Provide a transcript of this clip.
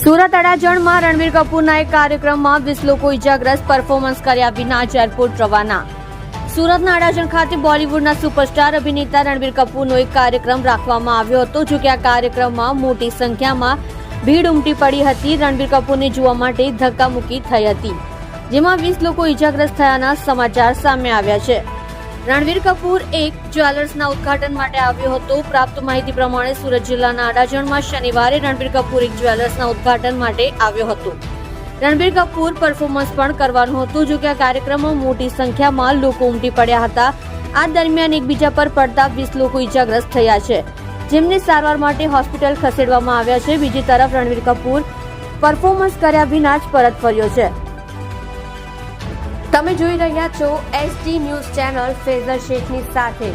સુરત અડાજણમાં રણબીર કપૂરના એક કાર્યક્રમમાં 20 લોકો ઇજાગ્રસ્ત, પરફોર્મન્સ કર્યા વિના જ એરપોર્ટ રવાના. સુરતના અડાજણ ખાતે બોલિવૂડના સુપરસ્ટાર અભિનેતા રણબીર કપૂરનો એક કાર્યક્રમ રાખવામાં આવ્યો હતો. જો કે આ કાર્યક્રમમાં મોટી સંખ્યામાં ભીડ ઉમટી પડી હતી. રણબીર કપૂરને જોવા માટે ધક્કામુક્કી થઈ હતી, જેમાં 20 લોકો ઇજાગ્રસ્ત થયાના સમાચાર સામે આવ્યા છે. રણબીર કપૂર એક જ્વેલર્સના ઉદ્ઘાટન માટે આવ્યો હતો. પ્રાપ્ત માહિતી પ્રમાણે સુરત જિલ્લાના અડાજણમાં શનિવારે રણબીર કપૂર એક જ્વેલર્સના ઉદ્ઘાટન માટે આવ્યો હતો. રણબીર કપૂર પરફોર્મન્સ પણ કરવાનું હતું. જો કે આ કાર્યક્રમમાં મોટી સંખ્યામાં લોકો ઉમટી પડ્યા હતા. આ દરમિયાન એકબીજા પર પડતા 20 લોકો ઇજાગ્રસ્ત થયા છે, જેમને સારવાર માટે હોસ્પિટલ ખસેડવામાં આવ્યા છે. બીજી તરફ રણબીર કપૂર પરફોર્મન્સ કર્યા વિના જ પરત ફર્યો છે. તમે જોઈ રહ્યા છો SD ન્યૂઝ ચેનલ ફેઝર શેખની સાથે.